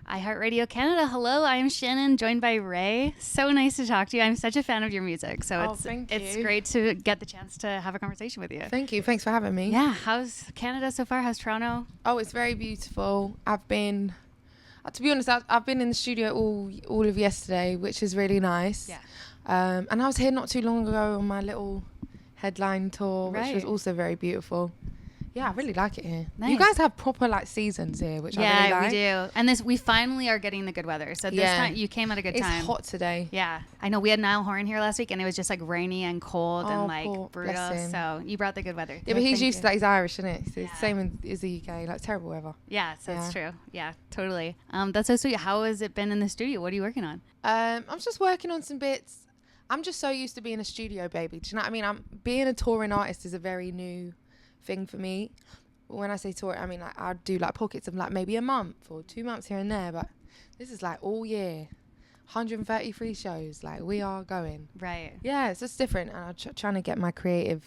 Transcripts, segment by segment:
iHeartRadio Canada. Hello, I'm Shannon, joined by Raye. So nice to talk to you. I'm such a fan of your music, so it's great to get the chance to have a conversation with you. Thank you. Thanks for having me. Yeah, how's Canada so far? How's Toronto? Oh, it's very beautiful. I've been, to be honest, I've been in the studio all of yesterday, which is really nice. Yeah. And I was here not too long ago on my little headline tour, which was also very beautiful. Yeah, I really like it here. Nice. You guys have proper seasons here, which I really like. Yeah, we do. And we finally are getting the good weather. So this time you came at a good time. It's hot today. Yeah. I know we had Niall Horan here last week and it was just rainy and cold and brutal. So you brought the good weather. Yeah, but he's used to that. He's Irish, isn't it? So it's the same as the UK, terrible weather. Yeah, so it's true. Yeah, totally. That's so sweet. How has it been in the studio? What are you working on? I'm just working on some bits. I'm just so used to being a studio baby. Do you know what I mean? Being a touring artist is a very new thing for me. When I say tour, I mean I do pockets of maybe a month or 2 months here and there, but this is all year, 133 shows. We are going. Right. Yeah, it's just different, and I'm trying to get my creative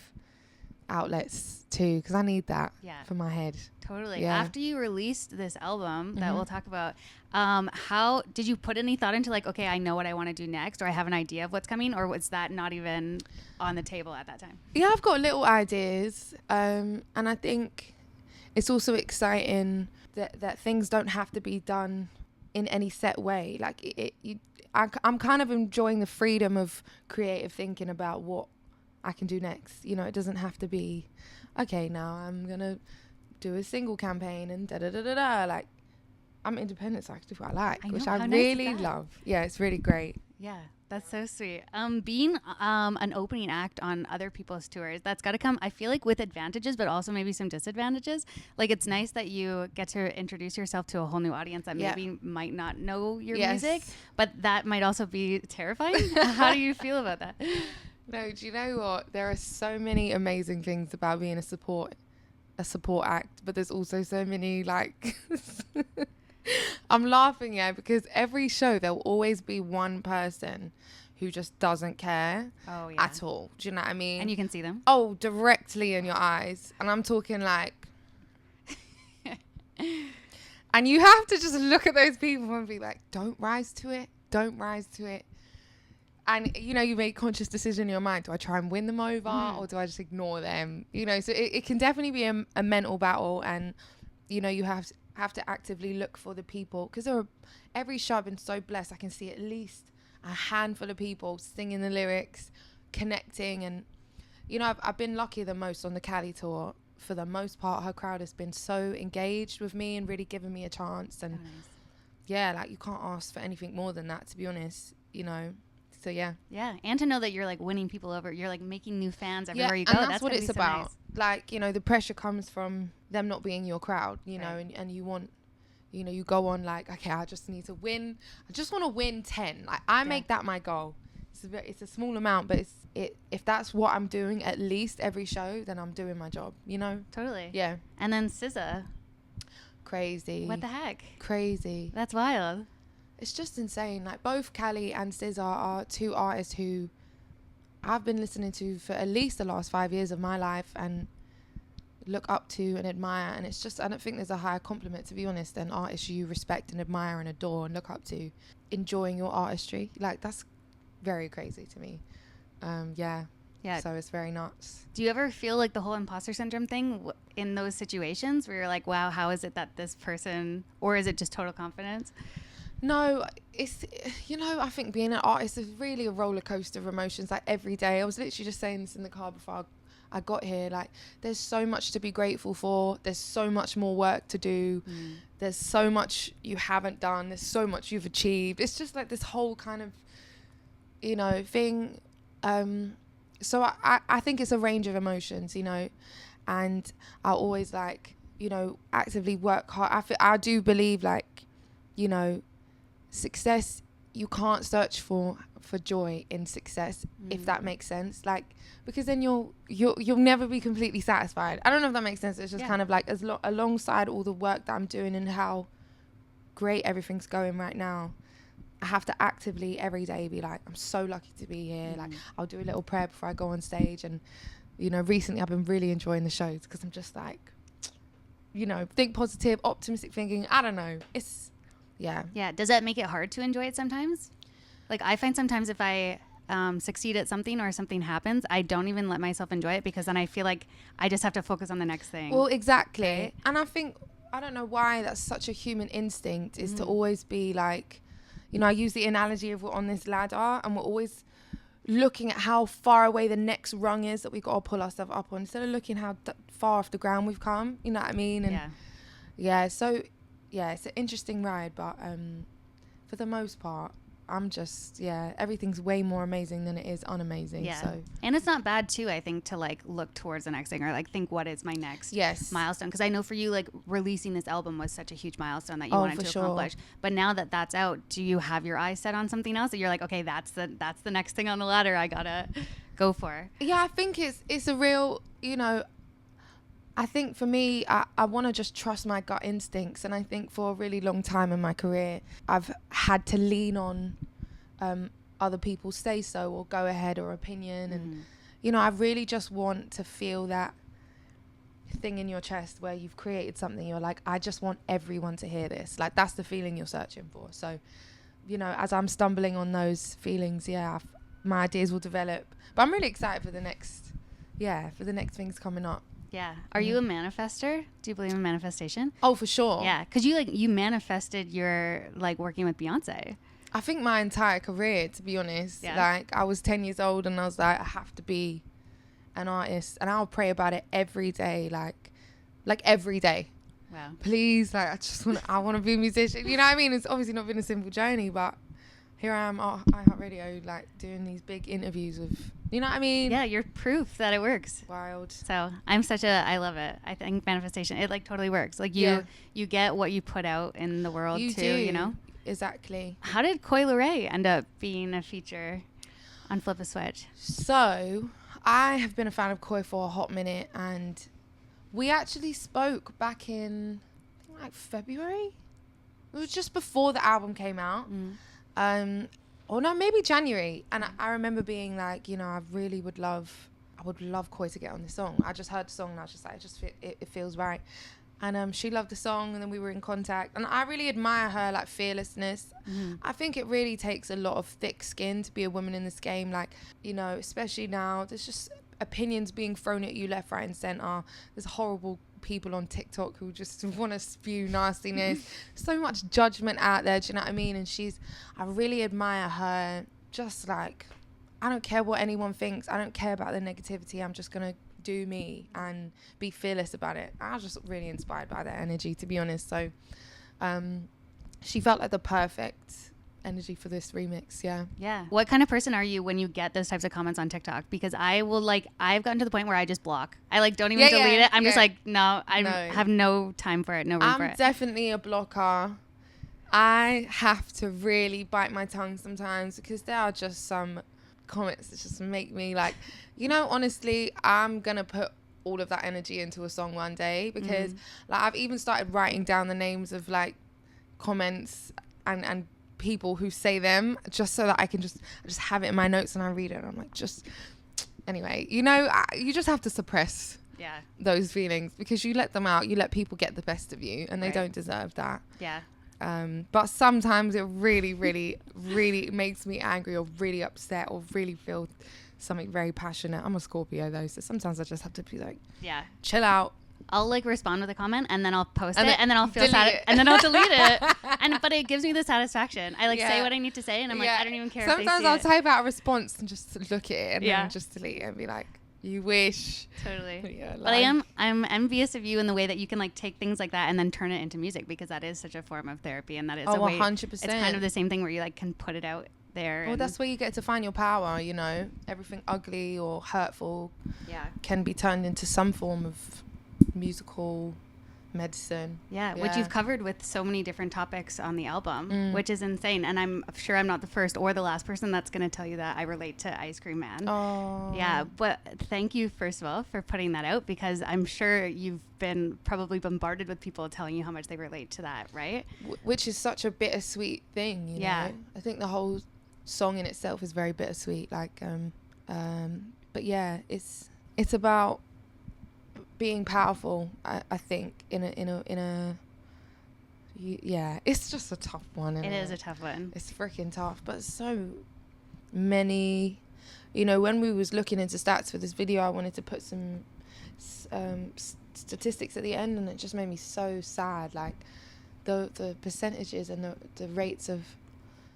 outlets too, because I need that for my head. Totally. Yeah. After you released this album that we'll talk about, how did you put any thought into okay, I know what I want to do next, or I have an idea of what's coming, or was that not even on the table at that time? Yeah, I've got little ideas, and I think it's also exciting that things don't have to be done in any set way. I'm kind of enjoying the freedom of creative thinking about what I can do next. It doesn't have to be, okay, now I'm going to do a single campaign and da-da-da-da-da. I'm independent, so I can do what I like, which I really love. Yeah, it's really great. Yeah, that's so sweet. Being an opening act on other people's tours, that's got to come, I feel with advantages, but also maybe some disadvantages. It's nice that you get to introduce yourself to a whole new audience that maybe might not know your music, but that might also be terrifying. How do you feel about that? No, do you know what? There are so many amazing things about being a support act, but there's also so many I'm laughing because every show there'll always be one person who just doesn't care at all. Do you know what I mean? And you can see them? Oh, directly in your eyes. And I'm talking and you have to just look at those people and be don't rise to it. Don't rise to it. And, you make a conscious decision in your mind. Do I try and win them over or do I just ignore them? So it can definitely be a mental battle. And, you have to actively look for the people. Because every show I've been so blessed. I can see at least a handful of people singing the lyrics, connecting. And, I've been lucky the most on the Kali tour. For the most part, her crowd has been so engaged with me and really given me a chance. And, you can't ask for anything more than that, to be honest, So yeah, and to know that you're winning people over, you're making new fans everywhere you go. And that's what it's about. Nice. The pressure comes from them not being your crowd, and you want, you go on okay, I just need to win. I just want to win 10. I make that my goal. It's a small amount, but if that's what I'm doing at least every show, then I'm doing my job. Totally. Yeah. And then SZA. Crazy. What the heck? Crazy. That's wild. It's just insane. Both Kali and SZA are two artists who I've been listening to for at least the last 5 years of my life and look up to and admire. And it's just, I don't think there's a higher compliment, to be honest, than artists you respect and admire and adore and look up to, enjoying your artistry. That's very crazy to me. Yeah. So it's very nuts. Do you ever feel the whole imposter syndrome thing in those situations where you're wow, how is it that this person, or is it just total confidence? No, it's, I think being an artist is really a roller coaster of emotions every day. I was literally just saying this in the car before I got here. There's so much to be grateful for. There's so much more work to do. There's so much you haven't done. There's so much you've achieved. It's just this whole kind of, thing. So I think it's a range of emotions, and I always actively work hard. I do believe success, you can't search for joy in success, if that makes sense, because then you'll never be completely satisfied. I don't know if that makes sense. It's just kind of alongside all the work that I'm doing and how great everything's going right now, I have to actively every day be I'm so lucky to be here. I'll do a little prayer before I go on stage, and recently I've been really enjoying the shows because I'm just think positive, optimistic thinking. I don't know, it's Yeah. Yeah. Does that make it hard to enjoy it sometimes? Like, I find sometimes if I succeed at something or something happens, I don't even let myself enjoy it because then I feel like I just have to focus on the next thing. Well, exactly. Right? And I think, I don't know why that's such a human instinct, is to always be like, you know, I use the analogy of we're on this ladder and we're always looking at how far away the next rung is that we've got to pull ourselves up on, instead of looking how far off the ground we've come. You know what I mean? And so it's an interesting ride, but for the most part, I'm just, everything's way more amazing than it is unamazing. Yeah. So. And it's not bad too, I think, to like look towards the next thing or like think what is my next milestone. Because I know for you, like releasing this album was such a huge milestone that you wanted to accomplish. But now that that's out, do you have your eyes set on something else that you're like, okay, that's the next thing on the ladder I gotta go for? Yeah, I think it's a real, you know, I think for me, I want to just trust my gut instincts. And I think for a really long time in my career, I've had to lean on other people's say so or go ahead or opinion. And, you know, I really just want to feel that thing in your chest where you've created something. You're like, I just want everyone to hear this. Like, that's the feeling you're searching for. So, you know, as I'm stumbling on those feelings, my ideas will develop. But I'm really excited for the next things coming up. Yeah. Are you a manifester? Do you believe in manifestation? Oh, for sure. Yeah. Because you manifested your, like, working with Beyonce. I think my entire career, to be honest. Yeah. Like, I was 10 years old and I was like, I have to be an artist. And I'll pray about it every day, like every day. Wow. Please, like, I want to be a musician. You know what I mean? It's obviously not been a simple journey, but here I am at iHeartRadio, like, doing these big interviews with, you know what I mean? Yeah, you're proof that it works. Wild. So I love it. I think manifestation, it like totally works. Like you get what you put out in the world too, you know? Exactly. How did Coi Leray end up being a feature on Flip a Switch? So I have been a fan of Coi for a hot minute, and we actually spoke back in, I think, like February. It was just before the album came out. Or no, maybe January. And I remember being like, you know, I would love Coi to get on this song. I just heard the song and I was just like, it feels right. And she loved the song, and then we were in contact. And I really admire her, like, fearlessness. I think it really takes a lot of thick skin to be a woman in this game. Like, you know, especially now, there's just opinions being thrown at you left, right, and centre. There's horrible people on TikTok who just want to spew nastiness. So much judgment out there, do you know what I mean? And I really admire her. Just like, I don't care what anyone thinks. I don't care about the negativity. I'm just going to do me and be fearless about it. I was just really inspired by that energy, to be honest. So she felt like the perfect energy for this remix. Yeah. What kind of person are you when you get those types of comments on TikTok? Because I've gotten to the point where I just block. I like don't even delete it. I'm just like, no, have no time for it, no room for it. I'm definitely a blocker. I have to really bite my tongue sometimes, because there are just some comments that just make me like, you know, honestly, I'm gonna put all of that energy into a song one day, because like, I've even started writing down the names of like comments and people who say them, just so that I can just have it in my notes and I read it and I'm like, just anyway, you know, you just have to suppress those feelings, because you let them out, you let people get the best of you, and they don't deserve that. But sometimes it really, really, really makes me angry or really upset or really feel something very passionate. I'm a Scorpio though, so sometimes I just have to be like, chill out. I'll like respond with a comment and then I'll post it and then I'll feel sad and then I'll delete it. But it gives me the satisfaction. I like say what I need to say and I'm like, I don't even care. Sometimes I'll type out a response and just look at it and then just delete it and be like, you wish. Totally. But I'm envious of you in the way that you can like take things like that and then turn it into music, because that is such a form of therapy, and that is a way. 100%. It's kind of the same thing where you like can put it out there. Well, that's where you get to find your power, you know. Everything ugly or hurtful can be turned into some form of musical medicine. Which you've covered with so many different topics on the album, which is insane. And I'm sure I'm not the first or the last person that's going to tell you that I relate to Ice Cream Man. But thank you, first of all, for putting that out, because I'm sure you've been probably bombarded with people telling you how much they relate to that, right? Which is such a bittersweet thing, you know. I think the whole song in itself is very bittersweet, like but it's about being powerful, I think, in a Yeah, it's just a tough one. It is a tough one. It's freaking tough, but so many, you know, when we was looking into stats for this video, I wanted to put some statistics at the end, and it just made me so sad. Like the percentages and the rates of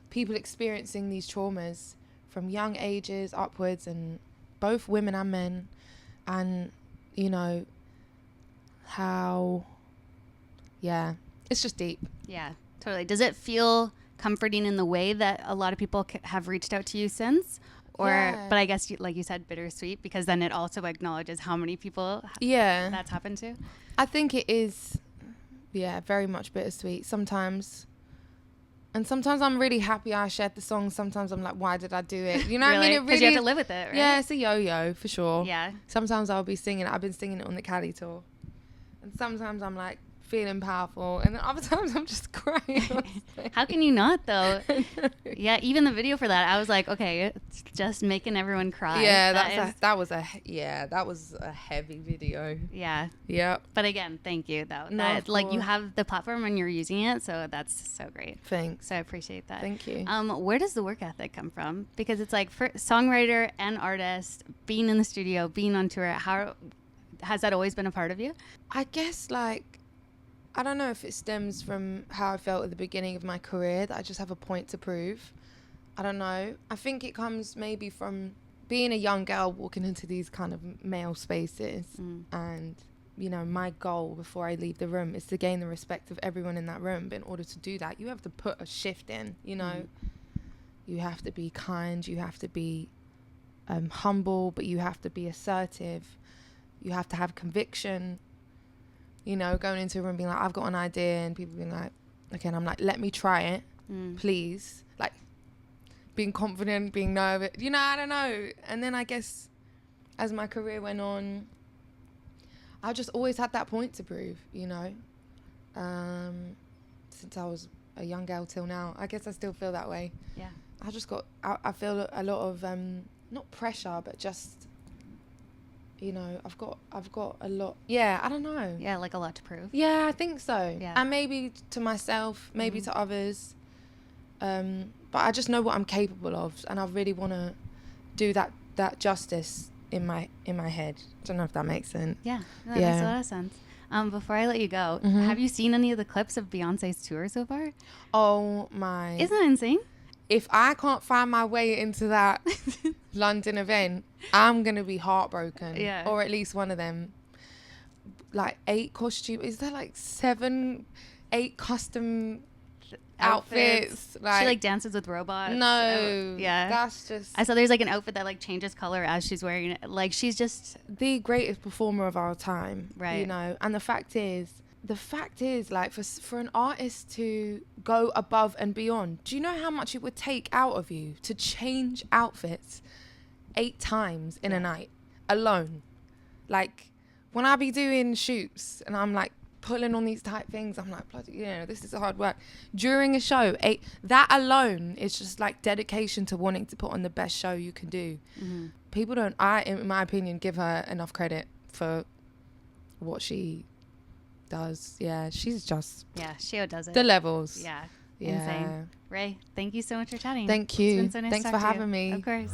people experiencing these traumas from young ages upwards, and both women and men, and you know how, yeah, it's just deep. Yeah, totally. Does it feel comforting in the way that a lot of people have reached out to you since? Or, Yeah. but I guess, like you said, bittersweet, because then it also acknowledges how many people Yeah, that's happened to. I think it is, yeah, very much bittersweet sometimes. And sometimes I'm really happy I shared the song. Sometimes I'm like, why did I do it? You know what I mean? It Because you have to live with it, right? Yeah, it's a yo-yo for sure. Yeah. Sometimes I'll be singing. I've been singing it on the Kali tour. And sometimes I'm like feeling powerful. And then other times I'm just crying. How can you not, though? Yeah, even the video for that, I was like, okay, it's just making everyone cry. Yeah, that was a heavy video. Yeah. Yep. But again, thank you, though. No, That, of like, you course. have the platform and you're using it, so that's so great. Thanks. So I appreciate that. Thank you. Where does the work ethic come from? Because it's like, for songwriter and artist, being in the studio, being on tour, how has that always been a part of you? I guess, like, I don't know if it stems from how I felt at the beginning of my career, that I just have a point to prove. I don't know. I think it comes maybe from being a young girl walking into these kind of male spaces. And, you know, my goal before I leave the room is to gain the respect of everyone in that room. But in order to do that, you have to put a shift in, you know. You have to be kind. You have to be humble, but you have to be assertive. You have to have conviction. You know, going into a room being like, I've got an idea, and people being like, okay, and I'm like, let me try it, please. Like, being confident, being nervous, you know, I don't know. And then I guess as my career went on, I just always had that point to prove, you know, since I was a young girl till now. I guess I still feel that way. Yeah. I feel a lot of, not pressure, but just, you know, I've got a lot. Yeah, I don't know. Yeah, like a lot to prove. Yeah, I think so. Yeah. And maybe to myself, maybe to others. But I just know what I'm capable of, and I really want to do that justice in my head. I don't know if that makes sense. Yeah, that makes a lot of sense. Before I let you go, have you seen any of the clips of Beyonce's tour so far? Oh my! Isn't that insane? If I can't find my way into that London event, I'm going to be heartbroken. Yeah. Or at least one of them. Like 8 costumes. Is there like 8 custom outfits? Like, she like dances with robots. No. Yeah. That's just I saw there's like an outfit that like changes color as she's wearing it. Like she's just the greatest performer of our time. Right. You know, and the fact is like for an artist to go above and beyond, do you know how much it would take out of you to change outfits 8 times in a night alone? Like when I be doing shoots and I'm like pulling on these tight things, I'm like, bloody, you know, this is hard work. During a show, that alone is just like dedication to wanting to put on the best show you can do. People don't, in my opinion, give her enough credit for what she does. Yeah, she's just she does it. the levels. Yeah. Insane. Raye, thank you so much for chatting. Thank you. It's been so nice Thanks to for talk to having you. me. Of course.